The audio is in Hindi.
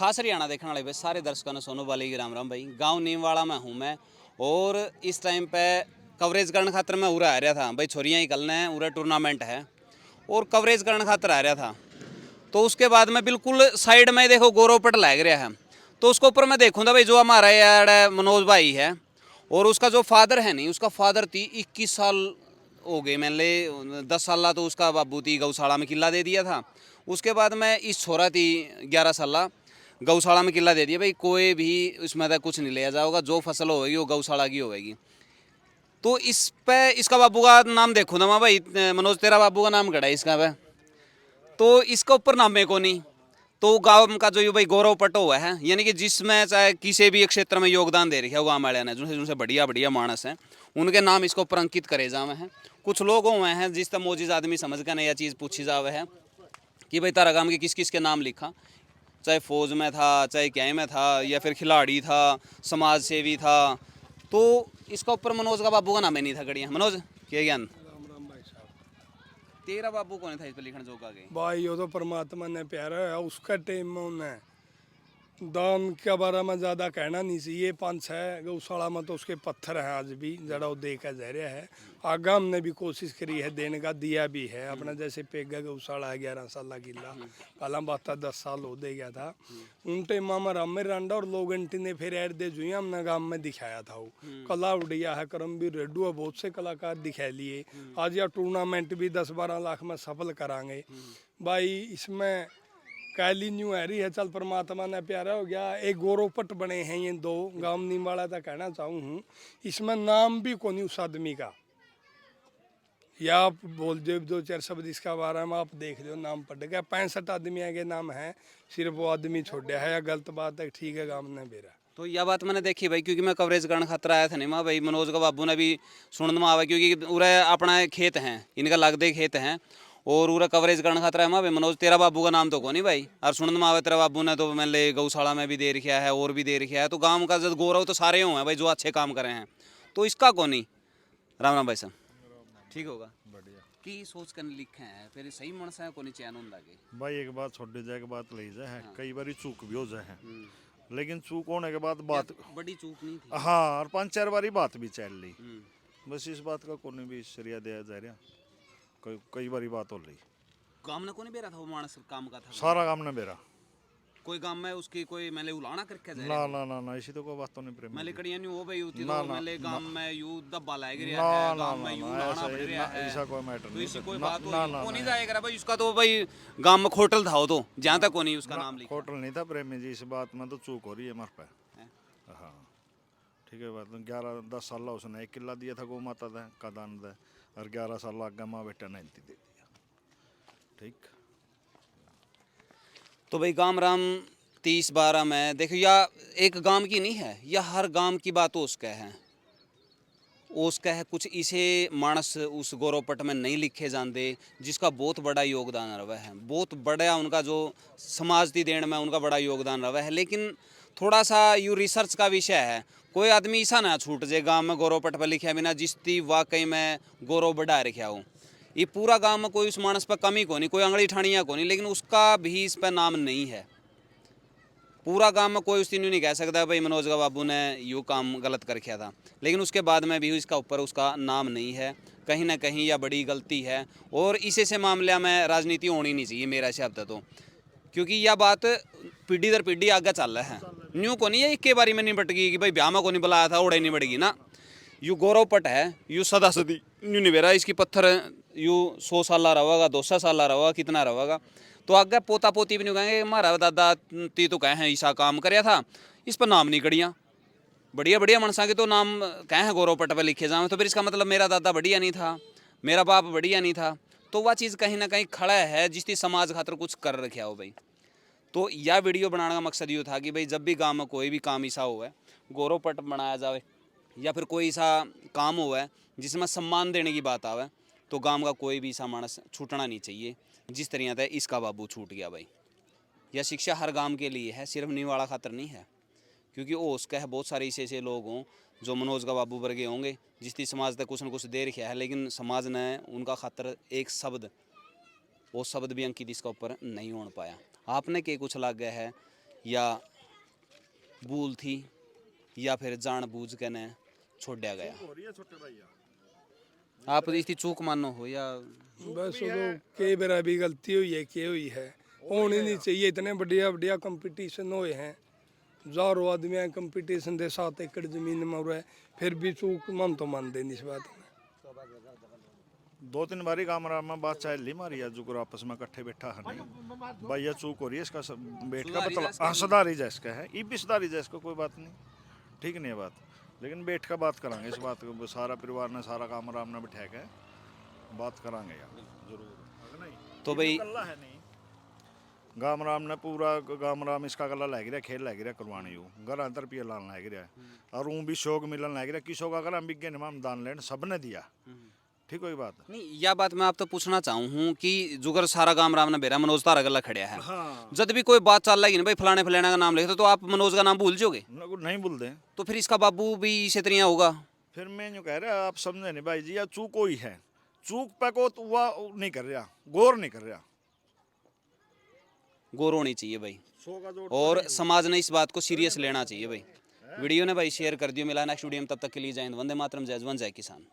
खास हरियाणा देखने वाले भाई सारे दर्शकों ने सोनू वाले की राम राम भाई। गांव नीमवाड़ा में हूँ मैं और इस टाइम पे कवरेज करने खातर मैं उरा आ रहा था भाई। छोरियाँ निकलना है, उरा टूर्नामेंट है और कवरेज करने खातर आ रहा था। तो उसके बाद में बिल्कुल साइड में देखो गोरोपट लग रहा है, तो उसके ऊपर मैं देखूँगा भाई जो हमारा यार मनोज भाई है और उसका जो फादर है नहीं, उसका फादर थी 21 साल हो गए मैंने 10 साल तो उसका बाबू थी गौशाला में किला दे दिया था। उसके बाद में इस छोरा थी 11 साल गौशाला में किला दे दिया भाई। कोई भी उसमें तक कुछ नहीं लिया जाएगा, जो फसल होगी वो गौशाला की होगी। तो इस पे इसका बाबू का नाम देखो ना भाई, मनोज तेरा बाबू का नाम कड़ा है इसका पे, तो इसका ऊपर नाम है को नहीं। तो गांव का जो ये भाई गौरव पट हुआ है, यानी कि जिसमें चाहे किसी भी क्षेत्र में योगदान दे रखे है गाँव वाले ने, जिनसे बढ़िया बढ़िया मानस हैं, उनके नाम इसको ऊपर अंकित करे जावे हैं। कुछ लोग हुए हैं जिस तरह मोजिज आदमी समझ कर नया चीज़ पूछी जावे है कि भाई तारा गांव के किस किस के नाम लिखा, चाहे फौज में था, चाहे क्या में था, या फिर खिलाड़ी था, समाज सेवी था। तो इसका ऊपर मनोज का बाबू का नाम ही नहीं था गड़िया। मनोज क्या ज्ञान राम राम भाई साहब। तेरा बाबू कौन था इस पर लिखण जोगा के? भाई वो तो परमात्मा ने प्यारा है, उसका टाइम में उन्हें दान के बारे में ज़्यादा कहना नहीं चाहिए। 5-6 गौशाला में तो उसके पत्थर हैं आज भी, जड़ा वो देखा जा रहा है। आगा हमने भी कोशिश करी है देने का, दिया भी है अपना। जैसे पेगा गौशाला है 11 साल किला, पहला बात 10 साल हो दे गया था उन टाइम में रामे रांडा और लोग एंटी ने फिर ऐड दे जुई हमने गाँव में दिखाया था। वो कला उड़िया है, करमवीर रेड्डू है, बहुत से कलाकार दिखा लिए। आज यह टूर्नामेंट भी 10-12 लाख में सफल करांगे भाई। इसमें काली न्यू है रही है, चल परमात्मा ने प्यारा हो गया। एक गोरोपट बने हैं ये दो, गाँव नीमवाड़ा तक कहना चाहूँ हूँ। इसमें नाम भी कोनी उस आदमी का, या आप बोल दो 2-4 शब्द इसका बारे में, आप देख लो नाम पढ़ गया। 65 आदमी के नाम है, सिर्फ वो आदमी छोड़ है। या गलत बात है? ठीक है, गाँव ने बेरा। तो यह बात मैंने देखी भाई, क्योंकि मैं कवरेज करने खातर आया था नहीं माँ भाई। मनोज का बाबू ने भी सुनने में आवा, क्योंकि उरे अपना खेत हैं, इनका लगदे खेत हैं और उरा कवरेज करने खातर है माँ भाई। मनोज तेरा बाबू का नाम तो को नहीं भाई, और सुनने में आवे तेरा बाबू ने तो मैंने गौशाला में भी दे रखा है और भी दे रखा है। तो गाँव का जब गौरव तो सारे हुए हैं भाई जो अच्छे काम करे हैं, तो इसका को नहीं। राम राम भाई साहब, ठीक होगा बढ़िया की सोच कर लिखे हैं फिर सही मनस है को नहीं चैन हों लगे भाई। एक बात छोड़ जाए, बात ले जाए है। कई बार चूक भी हो जाए, लेकिन चूक होने के बाद बात बड़ी चूक नहीं थी। हाँ, और 5-4 बारी बात भी चल ली। हम्म। बस इस बात का कोने भी श्रेय दिया जा रहा। कई बारी बात हो रही। काम ने को नहीं बेरा था वो मानस काम का था सारा काम ने मेरा कोई काम में उसकी कोई मैंने उलाना करके जा ना ना ना ना, इसी तो कोई बात तो नहीं प्रेम मैंने कड़िया नहीं हो भाई होती ना, तो ना, मैंने गांव में यू दब्बा लाए गिरा ना है, ना गांव ना में यू ना, लाना पड़ रहा है, ऐसा कोई मैटर तो नहीं। इसी कोई ना बात ना हो ना को नहीं ना, जाएगा भाई। उसका तो भाई गांव में खोटल था वो, तो जहाँ तक को नहीं उसका नाम लिखा होटल नहीं था प्रेमी जी। इस बात में तो चूक हो रही है हमारे पे। है। हाँ ठीक है बात। 11-10 साल उसने 1 किला दिया था गौ माता का दान दे, और 11 साल आगे माँ बेटा ने दे दिया। ठीक। तो भाई गांव राम 30-12 में देखो, या एक गांव की नहीं है, या हर गांव की बात उसका है। उसका है कुछ इसे मानस उस गौरवपट में नहीं लिखे जाते, जिसका बहुत बड़ा योगदान रहा है। बहुत बड़ा उनका जो समाज की देन में उनका बड़ा योगदान रहा है। लेकिन थोड़ा सा यू रिसर्च का विषय है, कोई आदमी ऐसा ना छूट जाए गांव में गौरवपट पर लिखा बिना जिसकी वाकई में गौरव बढ़ा रखा हो। ये पूरा गांव में कोई उस मानस पर कमी को नहीं, कोई अंगड़ी ठाणिया को नहीं, लेकिन उसका भी इस पर नाम नहीं है। पूरा काम में कोई उस दिन नहीं कह सकता भाई मनोज का बाबू ने यूँ काम गलत कर किया था, लेकिन उसके बाद में भी इसका ऊपर उसका नाम नहीं है। कहीं ना कहीं यह बड़ी गलती है और इसी से मामले में राजनीति होनी नहीं चाहिए मेरा हिसाब से तो, क्योंकि यह बात पीढ़ी दर पीढ़ी आगे चल रहा है। न्यू को नहीं है एक के बारे में नहीं बट गई कि भाई ब्याह में को नहीं बुलाया था ओड़े नहीं बढ़ेगी ना। यू गौरव पट है, यू सदा सदी न्यू नहीं बेरा इसकी पत्थर यू 100 साल रहेगा, 200 साल रहेगा, कितना रहेगा। तो आगे पोता पोती भी नहीं कहेंगे हमारा दादा ती तो कहे हैं ऐसा काम कराया था, इस पर नाम नहीं कड़िया। बढ़िया बढ़िया मनसा के तो नाम कहे हैं गौरव पट पर लिखे जाए, तो फिर इसका मतलब मेरा दादा बढ़िया नहीं था, मेरा बाप बढ़िया नहीं था। तो वह चीज़ कहीं ना कहीं खड़ा है जिसकी समाज खातर कुछ कर रखा हो भाई। तो यह वीडियो बनाने का मकसद ये था कि भाई जब भी गाँव में कोई भी काम ऐसा हुआ है गौरव पट बनाया जाए, या फिर कोई ऐसा काम हुआ है जिसमें सम्मान देने की बात आवे, तो गांव का कोई भी ऐसा मानस छूटना नहीं चाहिए जिस तरह से इसका बाबू छूट गया भाई। यह शिक्षा हर गांव के लिए है, सिर्फ नीवाड़ा खातर नहीं है, क्योंकि वो उसका है बहुत सारे ऐसे लोग हों जो मनोज का बाबू वर्गे होंगे जिसकी समाज तक कुछ न कुछ दे रखा है, लेकिन समाज ने उनका खातर एक शब्द, वो शब्द भी अंकित इसका ऊपर नहीं हो पाया। आपने के कुछ लग गया है या भूल थी या फिर जानबूझ के ने छोड़ा गया? हो रही है छोटे भैया, आप इसकी चूक मानो हो या बस वो कई बार भी गलती हुई है, क्या हुई है, होनी नहीं चाहिए। इतने बढ़िया बढ़िया कंपटीशन हुए हैं, हजारों आदमी कंपटीशन के 7 एकड़ जमीन में हो रहा है, फिर भी चूक मन तो मान देनी इस बात में। 2-3 बारी कामरा में बात चाहे ली मारी है, जुगर आपस में इकट्ठे बैठा है नहीं भाई, ये चूक हो रही है इसका बैठ का सुधारी पता, हाँ सुधारी जाए इसका है, ये भी सुधारी जाए इसको, कोई बात नहीं, ठीक नहीं है बात, लेकिन बैठ का बात करेंगे इस बात को, सारा परिवार ने सारा कामरा में बैठा के बात करांगे यार जरूर, अगर नहीं तो भाई गल्ला है नहीं, गाम राम ने पूरा गाम राम इसका गला लग रहा खेल लग रहा करवाने यू घर अंतर रुपया लान लग रहा है और ऊँ भी शौक मिलन लग रहा किसो का अगर हम विज्ञान में दान लेन सब ने दिया, ठीक कोई बात नहीं, यह बात मैं आप तो पूछना चाहूँ हूँ कि जुगर सारा गांव राम ने बेरा मनोज तारा गला खड़िया है, हाँ जब भी कोई बात चल रही है ना भाई फलाने फलाने का नाम लिखते तो आप मनोज का नाम भूल जाओगे, नहीं बोलते, तो फिर इसका बाबू भी इसी तरह होगा। फिर मैं जो कह रहा आप समझे नहीं भाई जी, या चूक कोई है, चूक पे को तो वह नहीं कर रहा, गौर नहीं कर रहा, गौर होनी चाहिए भाई, सो का जो और समाज ने इस बात को सीरियस लेना चाहिए भाई। वीडियो ने भाई शेयर कर दियो। मिला नेक्स्ट वीडियो में, तब तक के लिए जय हिंद, वंदे मातरम, जय जवान जय किसान।